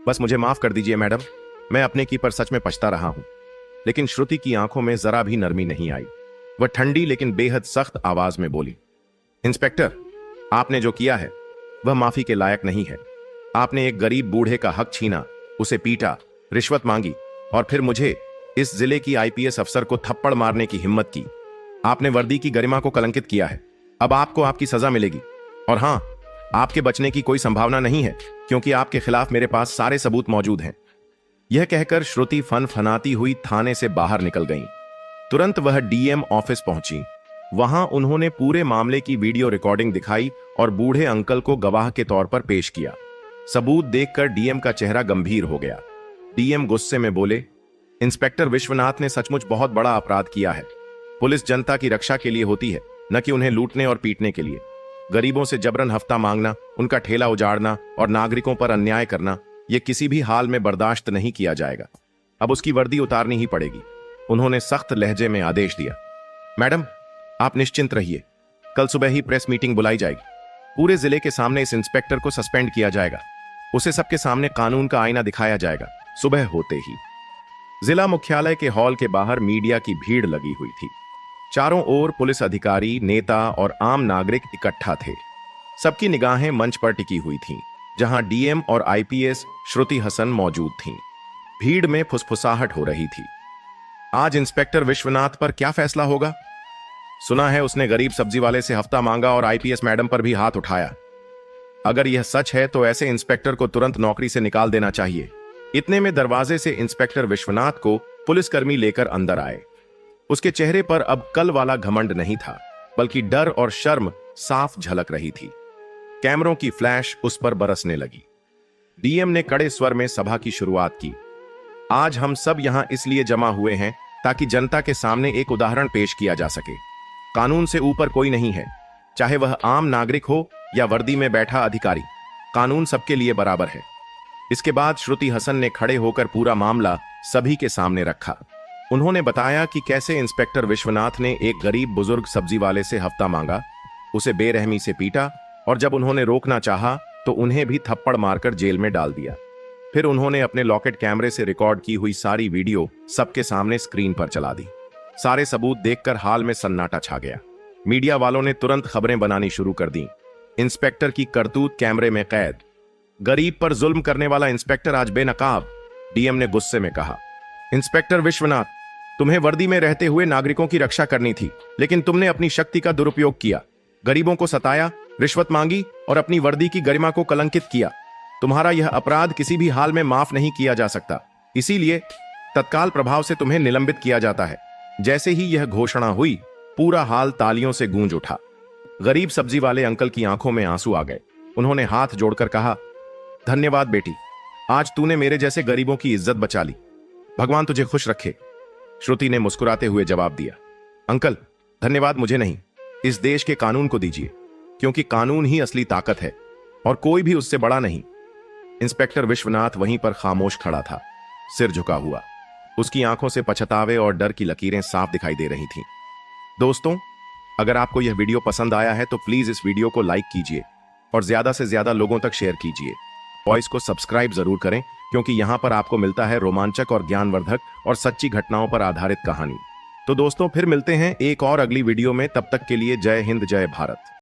बस मुझे माफ कर दीजिए मैडम, मैं अपने की पर सच में पछता रहा हूं। लेकिन श्रुति की आंखों में जरा भी नरमी नहीं आई। वह ठंडी लेकिन बेहद सख्त आवाज में बोली, इंस्पेक्टर, आपने जो किया है वह माफी के लायक नहीं है। आपने एक गरीब बूढ़े का हक छीना, उसे पीटा, रिश्वत मांगी और फिर मुझे, इस जिले की आईपीएस अफसर को थप्पड़ मारने की हिम्मत की। आपने वर्दी की गरिमा को कलंकित किया है। अब आपको आपकी सजा मिलेगी। और हां, आपके बचने की कोई संभावना नहीं है, क्योंकि आपके खिलाफ मेरे पास सारे सबूत मौजूद हैं। यह कहकर श्रुति फनफनाती हुई थाने से बाहर निकल गईं। तुरंत वह डीएम ऑफिस पहुंची। वहां उन्होंने पूरे मामले की वीडियो रिकॉर्डिंग दिखाई और बूढ़े अंकल को गवाह के तौर पर पेश किया। सबूत देखकर डीएम का चेहरा गंभीर हो गया। डीएम गुस्से में बोले, इंस्पेक्टर विश्वनाथ ने सचमुच बहुत बड़ा अपराध किया है। पुलिस जनता की रक्षा के लिए होती है, न कि उन्हें लूटने और पीटने के लिए। गरीबों से जबरन हफ्ता मांगना, उनका ठेला उजाड़ना और नागरिकों पर अन्याय करना, यह किसी भी हाल में बर्दाश्त नहीं किया जाएगा। अब उसकी वर्दी उतारनी ही पड़ेगी। उन्होंने सख्त लहजे में आदेश दिया। मैडम, आप निश्चिंत रहिए, कल सुबह ही प्रेस मीटिंग बुलाई जाएगी। पूरे जिले के सामने इस इंस्पेक्टर को सस्पेंड किया जाएगा। उसे सबके सामने कानून का आईना दिखाया जाएगा। सुबह होते ही जिला मुख्यालय के हॉल के बाहर मीडिया की भीड़ लगी हुई थी। चारों ओर पुलिस अधिकारी, नेता और आम नागरिक इकट्ठा थे। सबकी निगाहें मंच पर टिकी हुई थीं, जहां डीएम और आईपीएस श्रुति हसन मौजूद थीं। भीड़ में फुसफुसाहट हो रही थी। आज इंस्पेक्टर विश्वनाथ पर क्या फैसला होगा? सुना है उसने गरीब सब्जी वाले से हफ्ता मांगा और आईपीएस मैडम पर भी हाथ उठाया। अगर यह सच है तो ऐसे इंस्पेक्टर को तुरंत नौकरी से निकाल देना चाहिए। इतने में दरवाजे से इंस्पेक्टर विश्वनाथ को पुलिसकर्मी लेकर अंदर आए। उसके चेहरे पर अब कल वाला घमंड नहीं था, बल्कि डर और शर्म साफ झलक रही थी। कैमरों की फ्लैश उस पर बरसने लगी। डीएम ने कड़े स्वर में सभा की शुरुआत की। आज हम सब यहां इसलिए जमा हुए हैं ताकि जनता के सामने एक उदाहरण पेश किया जा सके। कानून से ऊपर कोई नहीं है, चाहे वह आम नागरिक हो या वर्दी में बैठा अधिकारी। कानून सबके लिए बराबर है। इसके बाद श्रुति हसन ने खड़े होकर पूरा मामला सभी के सामने रखा। उन्होंने बताया कि कैसे इंस्पेक्टर विश्वनाथ ने एक गरीब बुजुर्ग सब्जी वाले से हफ्ता मांगा, उसे बेरहमी से पीटा और जब उन्होंने रोकना चाहा तो उन्हें भी थप्पड़ मारकर जेल में डाल दिया। फिर उन्होंने अपने लॉकेट कैमरे से रिकॉर्ड की हुई सारी वीडियो सबके सामने स्क्रीन पर चला दी। सारे सबूत देखकर हाल में सन्नाटा छा गया। मीडिया वालों ने तुरंत खबरें बनानी शुरू कर दी। इंस्पेक्टर की करतूत कैमरे में कैद। गरीब पर जुल्म करने वाला इंस्पेक्टर आज बेनकाब। डीएम ने गुस्से में कहा, इंस्पेक्टर विश्वनाथ, तुम्हें वर्दी में रहते हुए नागरिकों की रक्षा करनी थी, लेकिन तुमने अपनी शक्ति का दुरुपयोग किया। गरीबों को सताया, रिश्वत मांगी और अपनी वर्दी की गरिमा को कलंकित किया। तुम्हारा यह अपराध किसी भी हाल में माफ नहीं किया जा सकता। इसीलिए तत्काल प्रभाव से तुम्हें निलंबित किया जाता है। जैसे ही यह घोषणा हुई, पूरा हाल तालियों से गूंज उठा। गरीब सब्जी वाले अंकल की आंखों में आंसू आ गए। उन्होंने हाथ जोड़कर कहा, धन्यवाद बेटी, आज तूने मेरे जैसे गरीबों की इज्जत बचा ली। भगवान तुझे खुश रखे। श्रुति ने मुस्कुराते हुए जवाब दिया, अंकल, धन्यवाद मुझे नहीं, इस देश के कानून को दीजिए, क्योंकि कानून ही असली ताकत है और कोई भी उससे बड़ा नहीं। इंस्पेक्टर विश्वनाथ वहीं पर खामोश खड़ा था, सिर झुका हुआ। उसकी आंखों से पछतावे और डर की लकीरें साफ दिखाई दे रही थीं। दोस्तों, अगर आपको यह वीडियो पसंद आया है तो प्लीज इस वीडियो को लाइक कीजिए और ज्यादा से ज्यादा लोगों तक शेयर कीजिए। वॉइस को सब्सक्राइब जरूर करें, क्योंकि यहां पर आपको मिलता है रोमांचक और ज्ञानवर्धक और सच्ची घटनाओं पर आधारित कहानी। तो दोस्तों, फिर मिलते हैं एक और अगली वीडियो में। तब तक के लिए जय हिंद, जय भारत।